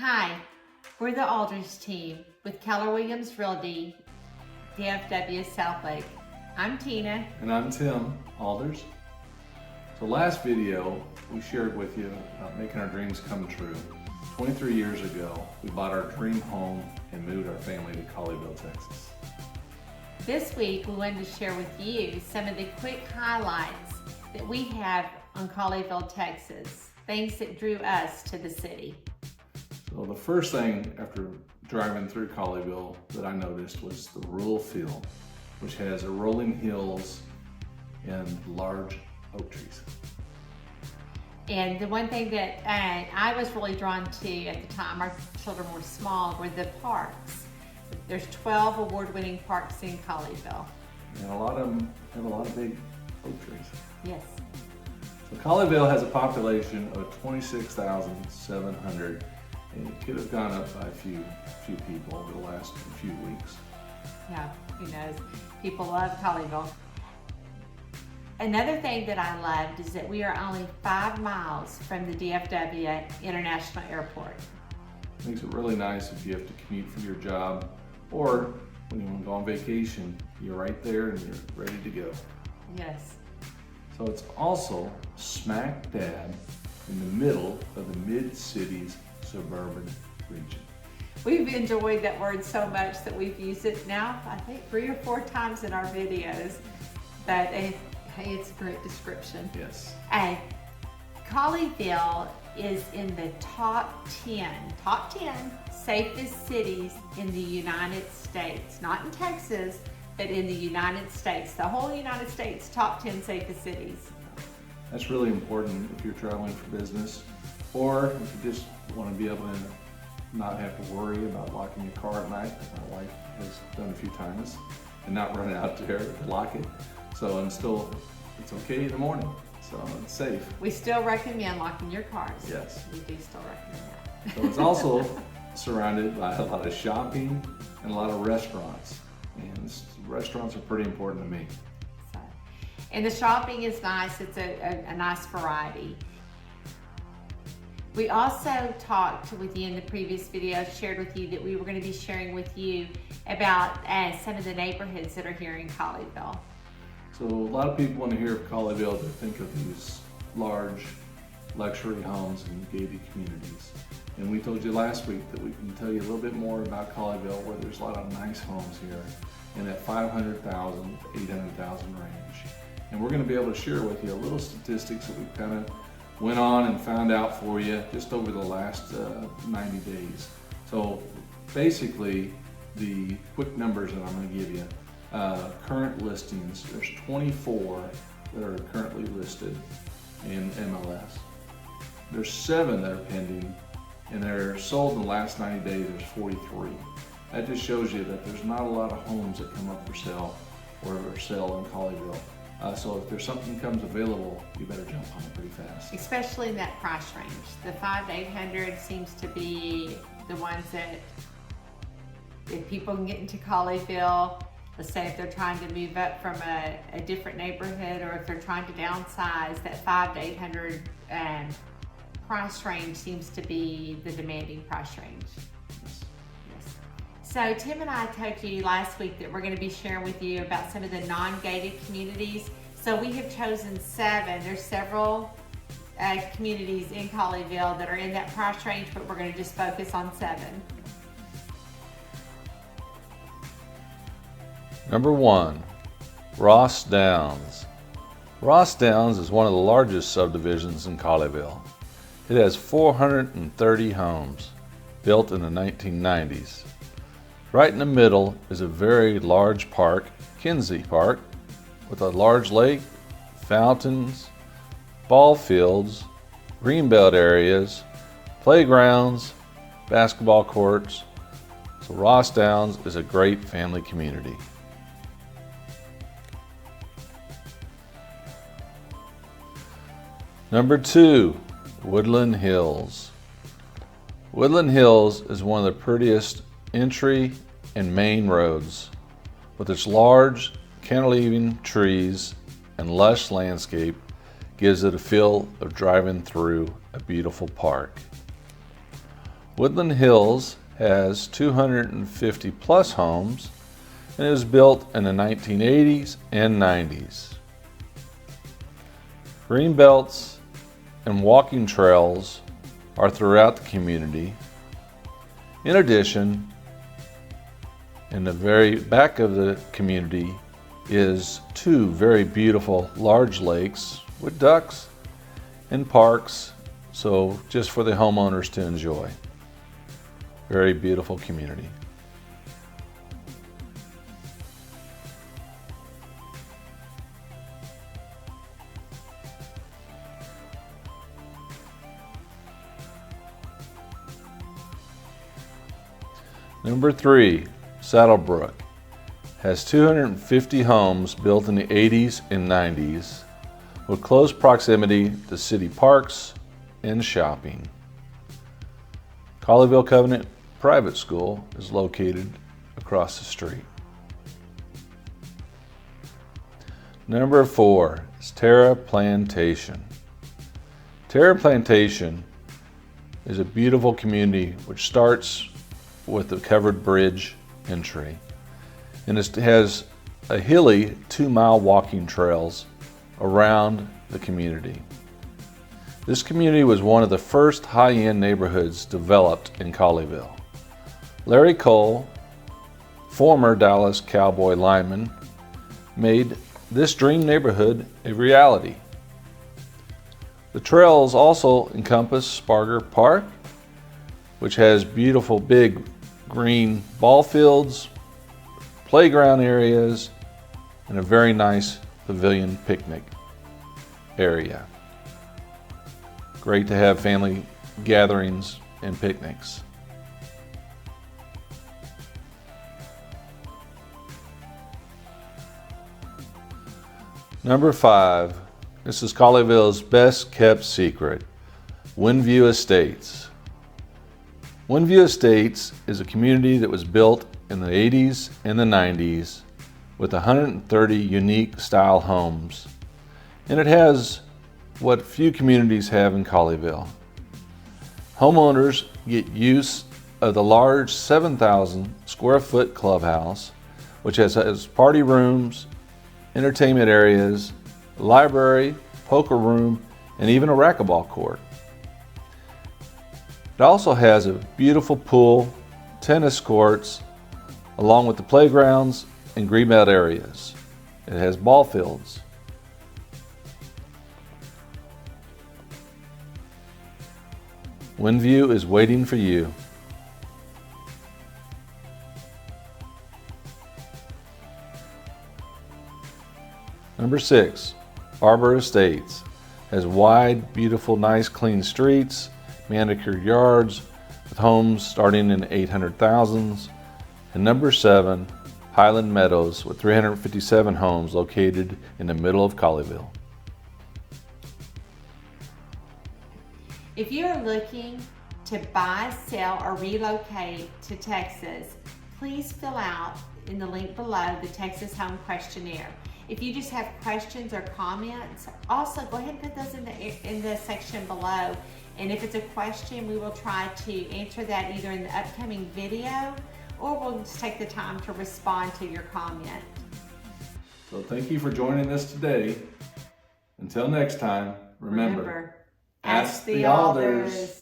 Hi, we're the Alders Team with Keller Williams Realty, DFW Southlake. I'm Tina. And I'm Tim Alders. So last video, we shared with you about making our dreams come true. 23 years ago, we bought our dream home and moved our family to Colleyville, Texas. This week, we wanted to share with you some of the quick highlights that we have on Colleyville, Texas, things that drew us to the city. So the first thing after driving through Colleyville that I noticed was the rural feel, which has rolling hills and large oak trees. And the one thing that I was really drawn to at the time, our children were small, were the parks. There's 12 award-winning parks in Colleyville. And a lot of them have a lot of big oak trees. Yes. So Colleyville has a population of 26,700, and it could have gone up by a few people over the last few weeks. Yeah, who knows? People love Colleyville. Another thing that I loved is that we are only 5 miles from the DFW International Airport. Makes it really nice if you have to commute for your job, or when you want to go on vacation, you're right there and you're ready to go. Yes. So it's also smack dab in the middle of the mid-city's suburban region. We've enjoyed that word so much that we've used it now, I think 3 or 4 times in our videos, but it's a great description. Yes. Colleyville is in the top 10 safest cities in the United States, not in Texas, but in the United States. The whole United States, top 10 safest cities. That's really important if you're traveling for business, or if you just want to be able to not have to worry about locking your car at night, as my wife has done a few times, and not run out there to lock it. So it's okay in the morning, so it's safe. We still recommend locking your cars. Yes. We do still recommend that. So it's also surrounded by a lot of shopping and a lot of restaurants. And restaurants are pretty important to me. So, and the shopping is nice. It's a nice variety. We also talked with you in the previous video, shared with you that we were going to be sharing with you about some of the neighborhoods that are here in Colleyville. So a lot of people, when they hear of Colleyville, they think of these large luxury homes and gated communities. And we told you last week that we can tell you a little bit more about Colleyville, where there's a lot of nice homes here in that 500,000 to 800,000 range. And we're going to be able to share with you a little statistics that we kind of went on and found out for you just over the last 90 days. So basically, the quick numbers that I'm going to give you. Current listings, there's 24 that are currently listed in MLS. There's 7 that are pending, and they're sold in the last 90 days, there's 43. That just shows you that there's not a lot of homes that come up for sale or are sale in Colleyville. So if there's something comes available, you better jump on it pretty fast. Especially in that price range. The 500 to 800 seems to be the ones that if people can get into Colleyville, let's say if they're trying to move up from a different neighborhood, or if they're trying to downsize, that 500 to 800 price range seems to be the demanding price range. Yes. Yes. So Tim and I told you last week that we're going to be sharing with you about some of the non-gated communities. So we have chosen 7. There's several communities in Colleyville that are in that price range, but we're going to just focus on 7. Number 1, Ross Downs. Ross Downs is one of the largest subdivisions in Colleyville. It has 430 homes built in the 1990s. Right in the middle is a very large park, Kinsey Park, with a large lake, fountains, ball fields, greenbelt areas, playgrounds, basketball courts. So Ross Downs is a great family community. Number 2, Woodland Hills. Woodland Hills is one of the prettiest entry and main roads. With its large cantilevering trees and lush landscape, gives it a feel of driving through a beautiful park. Woodland Hills has 250 plus homes, and it was built in the 1980s and 90s. Green belts and walking trails are throughout the community. In addition, in the very back of the community is two very beautiful large lakes with ducks and parks, so just for the homeowners to enjoy. Very beautiful community. Number 3, Saddlebrook has 250 homes built in the 80s and 90s with close proximity to city parks and shopping. Colleyville Covenant Private School is located across the street. Number 4 is Terra Plantation. Terra Plantation is a beautiful community which starts with the covered bridge entry, and it has a hilly 2-mile walking trails around the community. This community was one of the first high-end neighborhoods developed in Colleyville. Larry Cole, former Dallas Cowboy lineman, made this dream neighborhood a reality. The trails also encompass Sparger Park, which has beautiful big green ball fields, playground areas, and a very nice pavilion picnic area. Great to have family gatherings and picnics. Number 5, this is Colleyville's best kept secret, Windview Estates. Windview Estates is a community that was built in the 80s and the 90s with 130 unique style homes, and it has what few communities have in Colleyville. Homeowners get use of the large 7,000 square foot clubhouse, which has party rooms, entertainment areas, library, poker room, and even a racquetball court. It also has a beautiful pool, tennis courts, along with the playgrounds and greenbelt areas. It has ball fields. Windview is waiting for you. Number 6, Arbor Estates has wide, beautiful, nice, clean streets, manicured yards with homes starting in the 800,000s. And number 7, Highland Meadows with 357 homes located in the middle of Colleyville. If you're looking to buy, sell, or relocate to Texas, please fill out in the link below the Texas Home Questionnaire. If you just have questions or comments, also go ahead and put those in the section below. And if it's a question, we will try to answer that either in the upcoming video or we'll just take the time to respond to your comment. So thank you for joining us today. Until next time, remember, ask the Alders.